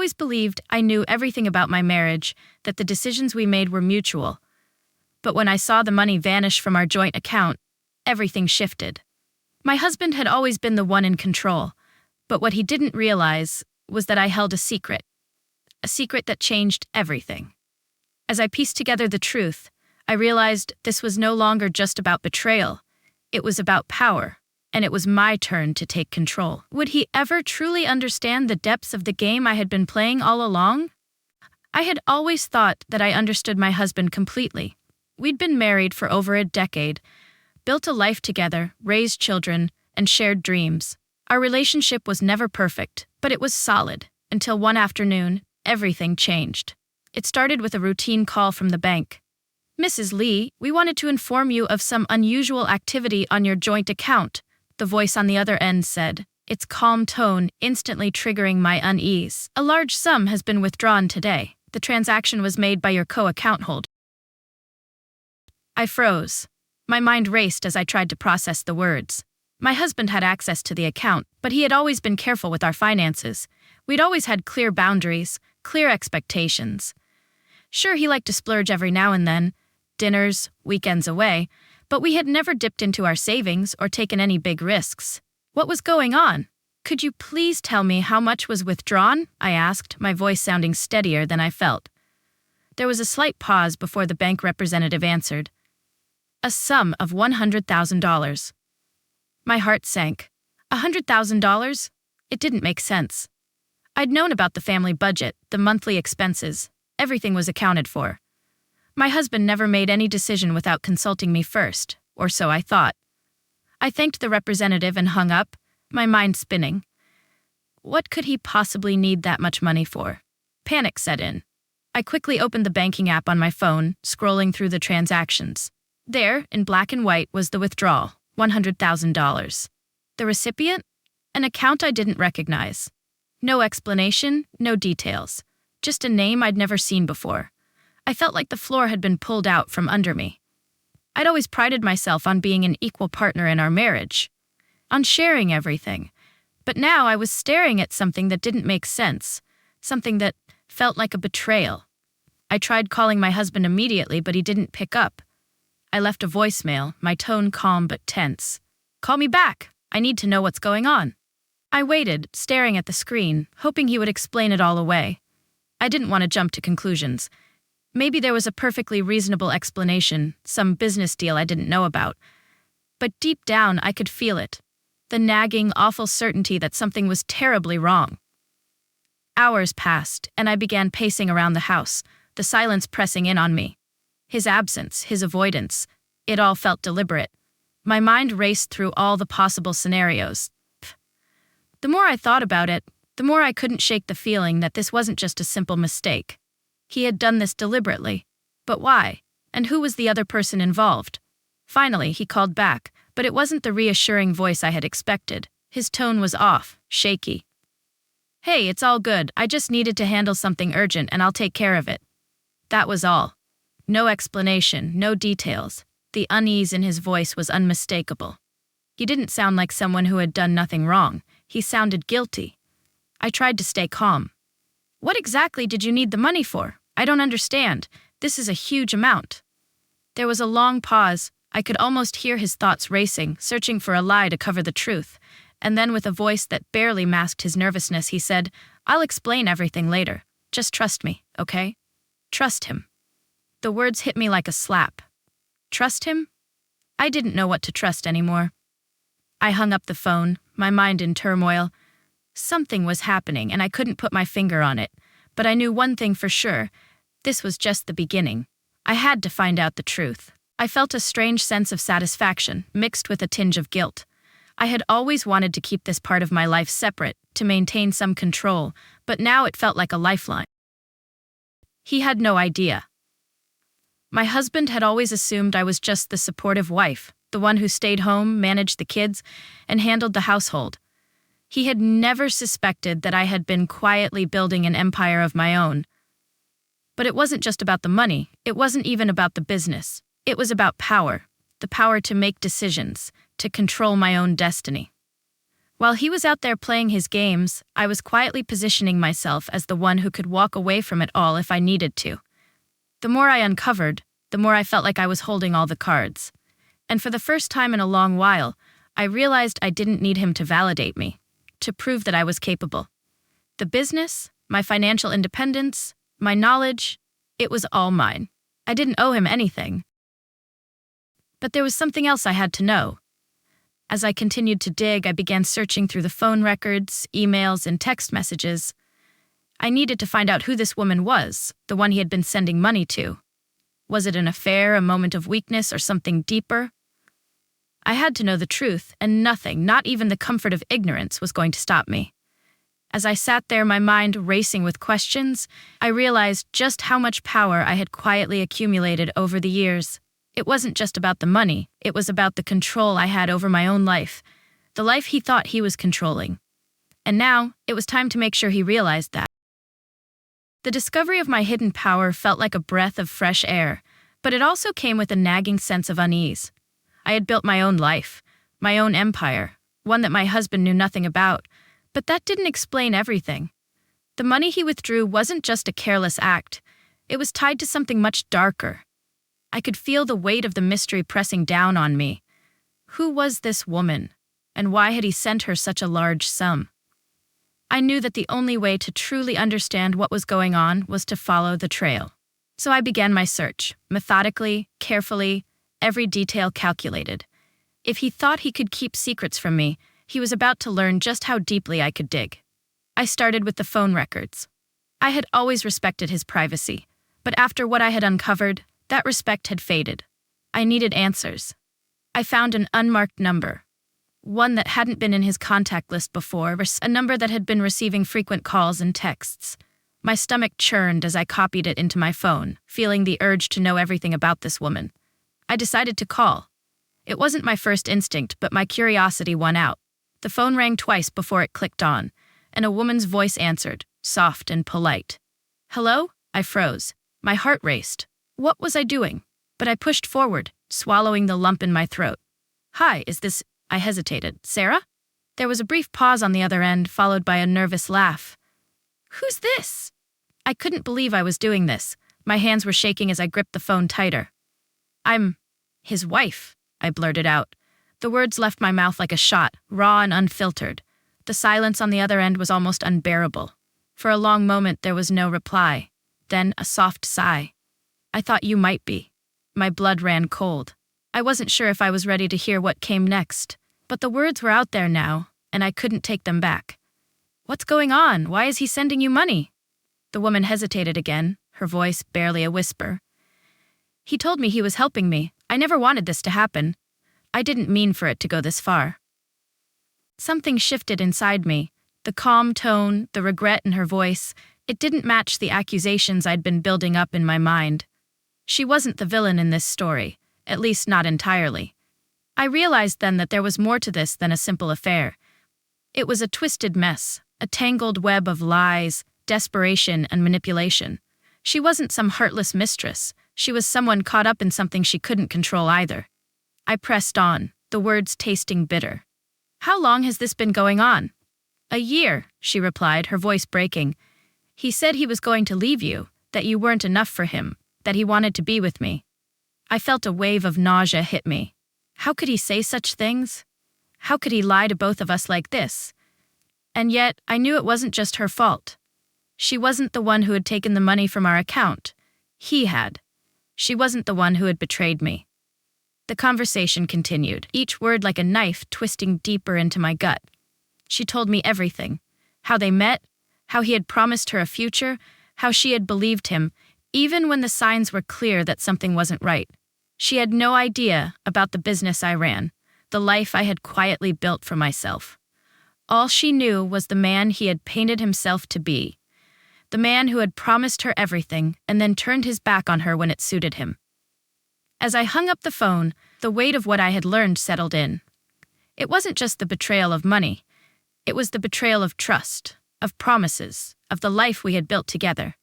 always believed I knew everything about my marriage, that the decisions we made were mutual. But when I saw the money vanish from our joint account, everything shifted. My husband had always been the one in control, but what he didn't realize was that I held a secret that changed everything. As I pieced together the truth, I realized this was no longer just about betrayal. It was about power, and it was my turn to take control. Would he ever truly understand the depths of the game I had been playing all along? I had always thought that I understood my husband completely. We'd been married for over a decade, built a life together, raised children, and shared dreams. Our relationship was never perfect, but it was solid, until one afternoon, everything changed. It started with a routine call from the bank. "Mrs. Lee, we wanted to inform you of some unusual activity on your joint account," the voice on the other end said, its calm tone instantly triggering my unease. "A large sum has been withdrawn today. The transaction was made by your co-account holder." I froze. My mind raced as I tried to process the words. My husband had access to the account, but he had always been careful with our finances. We'd always had clear boundaries, clear expectations. Sure, he liked to splurge every now and then, dinners, weekends away, but we had never dipped into our savings or taken any big risks. What was going on? "Could you please tell me how much was withdrawn?" I asked, my voice sounding steadier than I felt. There was a slight pause before the bank representative answered. "A sum of $100,000. My heart sank. $100,000? It didn't make sense. I'd known about the family budget, the monthly expenses. Everything was accounted for. My husband never made any decision without consulting me first, or so I thought. I thanked the representative and hung up, my mind spinning. What could he possibly need that much money for? Panic set in. I quickly opened the banking app on my phone, scrolling through the transactions. There, in black and white, was the withdrawal, $100,000. The recipient? An account I didn't recognize. No explanation, no details. Just a name I'd never seen before. I felt like the floor had been pulled out from under me. I'd always prided myself on being an equal partner in our marriage, on sharing everything. But now I was staring at something that didn't make sense, something that felt like a betrayal. I tried calling my husband immediately, but he didn't pick up. I left a voicemail, my tone calm but tense. "Call me back. I need to know what's going on." I waited, staring at the screen, hoping he would explain it all away. I didn't want to jump to conclusions. Maybe there was a perfectly reasonable explanation, some business deal I didn't know about. But deep down, I could feel it. The nagging, awful certainty that something was terribly wrong. Hours passed, and I began pacing around the house, the silence pressing in on me. His absence, his avoidance, it all felt deliberate. My mind raced through all the possible scenarios. The more I thought about it, the more I couldn't shake the feeling that this wasn't just a simple mistake. He had done this deliberately. But why? And who was the other person involved? Finally, he called back, but it wasn't the reassuring voice I had expected. His tone was off, shaky. "Hey, it's all good. I just needed to handle something urgent and I'll take care of it." That was all. No explanation, no details. The unease in his voice was unmistakable. He didn't sound like someone who had done nothing wrong. He sounded guilty. I tried to stay calm. "What exactly did you need the money for? I don't understand. This is a huge amount." There was a long pause. I could almost hear his thoughts racing, searching for a lie to cover the truth. And then with a voice that barely masked his nervousness, he said, "I'll explain everything later. Just trust me, okay? Trust him." The words hit me like a slap. Trust him? I didn't know what to trust anymore. I hung up the phone, my mind in turmoil. Something was happening and I couldn't put my finger on it, but I knew one thing for sure. This was just the beginning. I had to find out the truth. I felt a strange sense of satisfaction, mixed with a tinge of guilt. I had always wanted to keep this part of my life separate, to maintain some control, but now it felt like a lifeline. He had no idea. My husband had always assumed I was just the supportive wife, the one who stayed home, managed the kids, and handled the household. He had never suspected that I had been quietly building an empire of my own. But it wasn't just about the money. It wasn't even about the business. It was about power, the power to make decisions, to control my own destiny. While he was out there playing his games, I was quietly positioning myself as the one who could walk away from it all if I needed to. The more I uncovered, the more I felt like I was holding all the cards. And for the first time in a long while, I realized I didn't need him to validate me, to prove that I was capable. The business, my financial independence, my knowledge, it was all mine. I didn't owe him anything. But there was something else I had to know. As I continued to dig, I began searching through the phone records, emails, and text messages. I needed to find out who this woman was, the one he had been sending money to. Was it an affair, a moment of weakness, or something deeper? I had to know the truth, and nothing, not even the comfort of ignorance, was going to stop me. As I sat there, my mind racing with questions, I realized just how much power I had quietly accumulated over the years. It wasn't just about the money, it was about the control I had over my own life, the life he thought he was controlling. And now, it was time to make sure he realized that. The discovery of my hidden power felt like a breath of fresh air, but it also came with a nagging sense of unease. I had built my own life, my own empire, one that my husband knew nothing about, but that didn't explain everything. The money he withdrew wasn't just a careless act, it was tied to something much darker. I could feel the weight of the mystery pressing down on me. Who was this woman, and why had he sent her such a large sum? I knew that the only way to truly understand what was going on was to follow the trail. So I began my search, methodically, carefully, every detail calculated. If he thought he could keep secrets from me, he was about to learn just how deeply I could dig. I started with the phone records. I had always respected his privacy, but after what I had uncovered, that respect had faded. I needed answers. I found an unmarked number, one that hadn't been in his contact list before, a number that had been receiving frequent calls and texts. My stomach churned as I copied it into my phone, feeling the urge to know everything about this woman. I decided to call. It wasn't my first instinct, but my curiosity won out. The phone rang twice before it clicked on, and a woman's voice answered, soft and polite. "Hello?" I froze. My heart raced. What was I doing? But I pushed forward, swallowing the lump in my throat. "Hi, is this—" I hesitated. "Sarah?" There was a brief pause on the other end, followed by a nervous laugh. "Who's this?" I couldn't believe I was doing this. My hands were shaking as I gripped the phone tighter. "I'm his wife," I blurted out. The words left my mouth like a shot, raw and unfiltered. The silence on the other end was almost unbearable. For a long moment there was no reply. Then a soft sigh. "I thought you might be." My blood ran cold. I wasn't sure if I was ready to hear what came next, but the words were out there now, and I couldn't take them back. "What's going on? Why is he sending you money?" The woman hesitated again, her voice barely a whisper. "He told me he was helping me. I never wanted this to happen. I didn't mean for it to go this far." Something shifted inside me. The calm tone, the regret in her voice, it didn't match the accusations I'd been building up in my mind. She wasn't the villain in this story, at least not entirely. I realized then that there was more to this than a simple affair. It was a twisted mess, a tangled web of lies, desperation, and manipulation. She wasn't some heartless mistress. She was someone caught up in something she couldn't control either. I pressed on, the words tasting bitter. "How long has this been going on?" "A year," she replied, her voice breaking. "He said he was going to leave you, that you weren't enough for him, that he wanted to be with me." I felt a wave of nausea hit me. How could he say such things? How could he lie to both of us like this? And yet, I knew it wasn't just her fault. She wasn't the one who had taken the money from our account. He had. She wasn't the one who had betrayed me. The conversation continued, each word like a knife twisting deeper into my gut. She told me everything. How they met, how he had promised her a future, how she had believed him, even when the signs were clear that something wasn't right. She had no idea about the business I ran, the life I had quietly built for myself. All she knew was the man he had painted himself to be, the man who had promised her everything and then turned his back on her when it suited him. As I hung up the phone, the weight of what I had learned settled in. It wasn't just the betrayal of money. It was the betrayal of trust, of promises, of the life we had built together.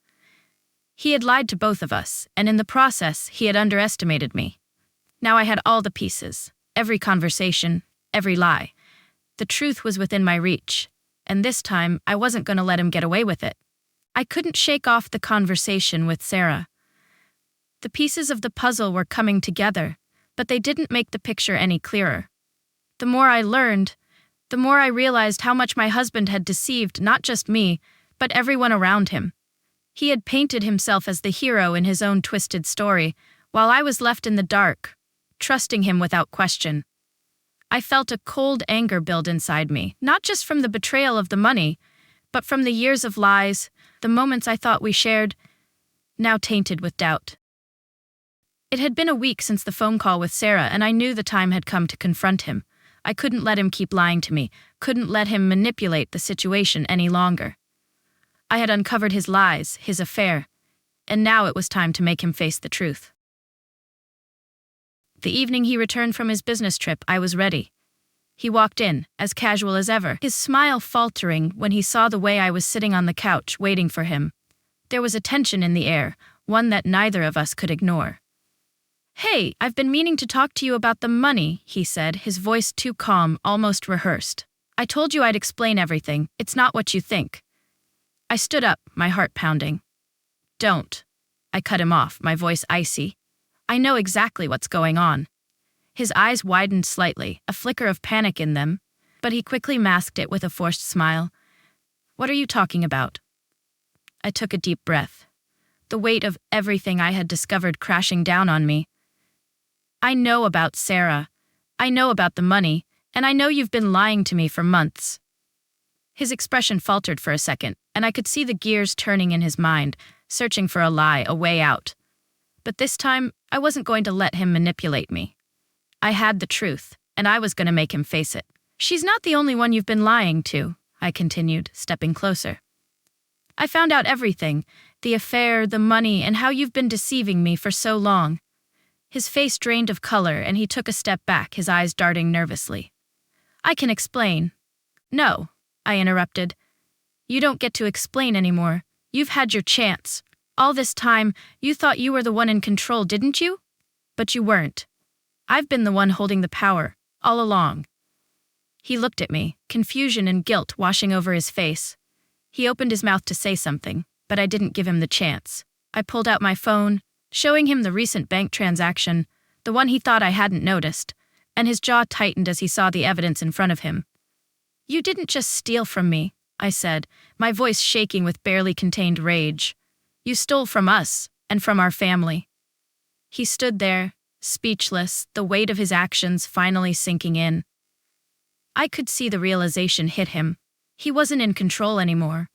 He had lied to both of us, and in the process, he had underestimated me. Now I had all the pieces, every conversation, every lie. The truth was within my reach, and this time I wasn't going to let him get away with it. I couldn't shake off the conversation with Sarah. The pieces of the puzzle were coming together, but they didn't make the picture any clearer. The more I learned, the more I realized how much my husband had deceived not just me, but everyone around him. He had painted himself as the hero in his own twisted story, while I was left in the dark, trusting him without question. I felt a cold anger build inside me, not just from the betrayal of the money, but from the years of lies, the moments I thought we shared, now tainted with doubt. It had been a week since the phone call with Sarah, and I knew the time had come to confront him. I couldn't let him keep lying to me, couldn't let him manipulate the situation any longer. I had uncovered his lies, his affair, and now it was time to make him face the truth. The evening he returned from his business trip, I was ready. He walked in, as casual as ever, his smile faltering when he saw the way I was sitting on the couch waiting for him. There was a tension in the air, one that neither of us could ignore. "Hey, I've been meaning to talk to you about the money," he said, his voice too calm, almost rehearsed. "I told you I'd explain everything. It's not what you think." I stood up, my heart pounding. "Don't." I cut him off, my voice icy. "I know exactly what's going on." His eyes widened slightly, a flicker of panic in them, but he quickly masked it with a forced smile. "What are you talking about?" I took a deep breath, the weight of everything I had discovered crashing down on me. "I know about Sarah. I know about the money, and I know you've been lying to me for months." His expression faltered for a second, and I could see the gears turning in his mind, searching for a lie, a way out. But this time, I wasn't going to let him manipulate me. I had the truth, and I was going to make him face it. "She's not the only one you've been lying to," I continued, stepping closer. "I found out everything, the affair, the money, and how you've been deceiving me for so long." His face drained of color, and he took a step back, his eyes darting nervously. "I can explain." "No," I interrupted. "You don't get to explain anymore. You've had your chance. All this time, you thought you were the one in control, didn't you? But you weren't. I've been the one holding the power, all along." He looked at me, confusion and guilt washing over his face. He opened his mouth to say something, but I didn't give him the chance. I pulled out my phone, showing him the recent bank transaction, the one he thought I hadn't noticed, and his jaw tightened as he saw the evidence in front of him. "You didn't just steal from me," I said, my voice shaking with barely contained rage. "You stole from us, and from our family." He stood there, speechless, the weight of his actions finally sinking in. I could see the realization hit him. He wasn't in control anymore.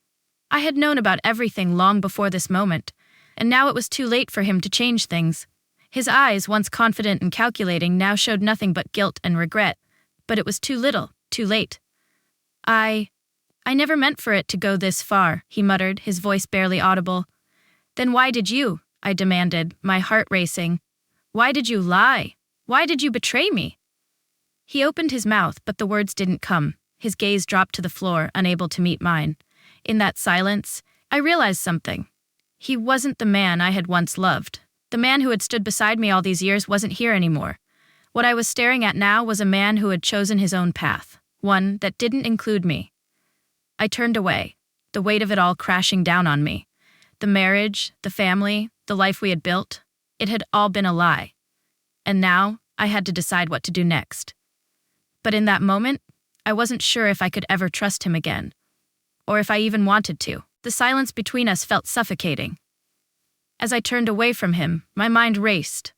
I had known about everything long before this moment, and now it was too late for him to change things. His eyes, once confident and calculating, now showed nothing but guilt and regret, but it was too little, too late. I never meant for it to go this far," he muttered, his voice barely audible. "Then why did you?" I demanded, my heart racing. "Why did you lie? Why did you betray me?" He opened his mouth, but the words didn't come. His gaze dropped to the floor, unable to meet mine. In that silence, I realized something. He wasn't the man I had once loved. The man who had stood beside me all these years wasn't here anymore. What I was staring at now was a man who had chosen his own path, one that didn't include me. I turned away, the weight of it all crashing down on me. The marriage, the family, the life we had built, it had all been a lie. And now, I had to decide what to do next. But in that moment, I wasn't sure if I could ever trust him again, or if I even wanted to. The silence between us felt suffocating. As I turned away from him, my mind raced.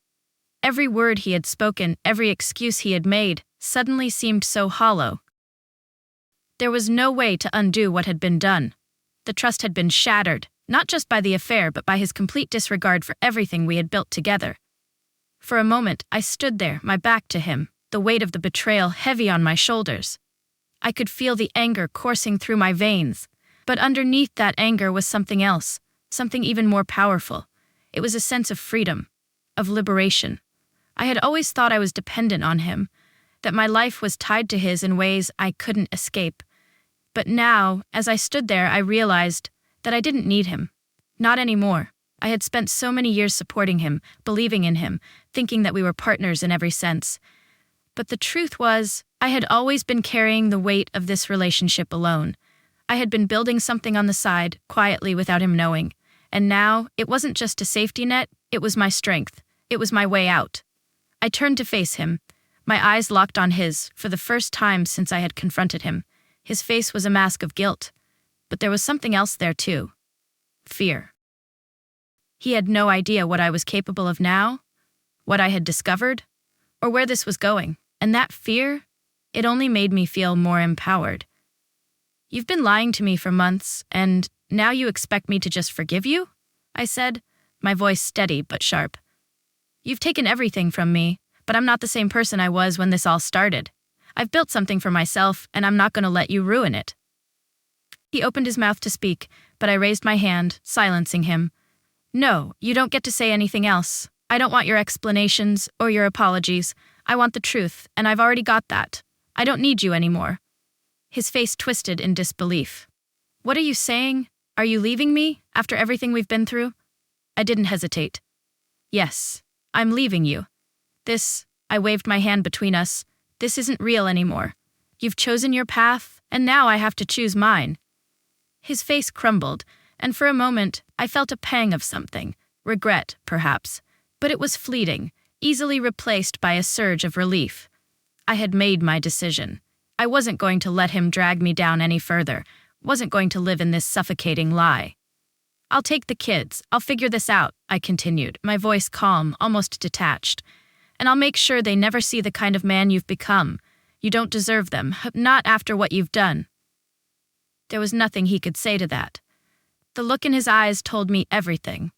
Every word he had spoken, every excuse he had made, suddenly seemed so hollow. There was no way to undo what had been done. The trust had been shattered, not just by the affair, but by his complete disregard for everything we had built together. For a moment, I stood there, my back to him, the weight of the betrayal heavy on my shoulders. I could feel the anger coursing through my veins, but underneath that anger was something else, something even more powerful. It was a sense of freedom, of liberation. I had always thought I was dependent on him, that my life was tied to his in ways I couldn't escape. But now, as I stood there, I realized that I didn't need him. Not anymore. I had spent so many years supporting him, believing in him, thinking that we were partners in every sense. But the truth was, I had always been carrying the weight of this relationship alone. I had been building something on the side, quietly without him knowing. And now, it wasn't just a safety net, it was my strength. It was my way out. I turned to face him. My eyes locked on his, for the first time since I had confronted him. His face was a mask of guilt. But there was something else there too. Fear. He had no idea what I was capable of now, what I had discovered, or where this was going. And that fear, it only made me feel more empowered. "You've been lying to me for months, and now you expect me to just forgive you?" I said, my voice steady but sharp. "You've taken everything from me, but I'm not the same person I was when this all started. I've built something for myself, and I'm not going to let you ruin it." He opened his mouth to speak, but I raised my hand, silencing him. "No, you don't get to say anything else. I don't want your explanations or your apologies. I want the truth, and I've already got that. I don't need you anymore." His face twisted in disbelief. "What are you saying? Are you leaving me, after everything we've been through?" I didn't hesitate. "Yes, I'm leaving you. I waved my hand between us. "This isn't real anymore. You've chosen your path, and now I have to choose mine." His face crumbled, and for a moment, I felt a pang of something, regret, perhaps, but it was fleeting, easily replaced by a surge of relief. I had made my decision. I wasn't going to let him drag me down any further, wasn't going to live in this suffocating lie. "I'll take the kids, I'll figure this out," I continued, my voice calm, almost detached. "And I'll make sure they never see the kind of man you've become. You don't deserve them, not after what you've done." There was nothing he could say to that. The look in his eyes told me everything.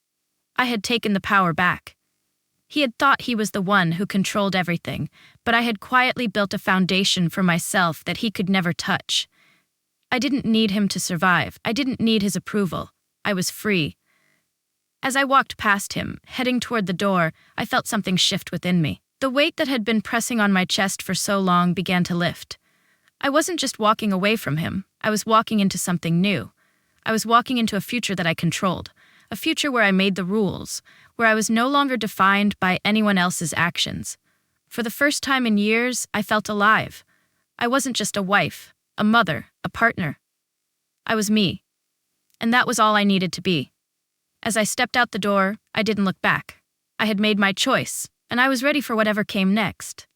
I had taken the power back. He had thought he was the one who controlled everything, but I had quietly built a foundation for myself that he could never touch. I didn't need him to survive. I didn't need his approval. I was free. As I walked past him, heading toward the door, I felt something shift within me. The weight that had been pressing on my chest for so long began to lift. I wasn't just walking away from him. I was walking into something new. I was walking into a future that I controlled, a future where I made the rules, where I was no longer defined by anyone else's actions. For the first time in years, I felt alive. I wasn't just a wife, a mother, a partner. I was me. And that was all I needed to be. As I stepped out the door, I didn't look back. I had made my choice, and I was ready for whatever came next.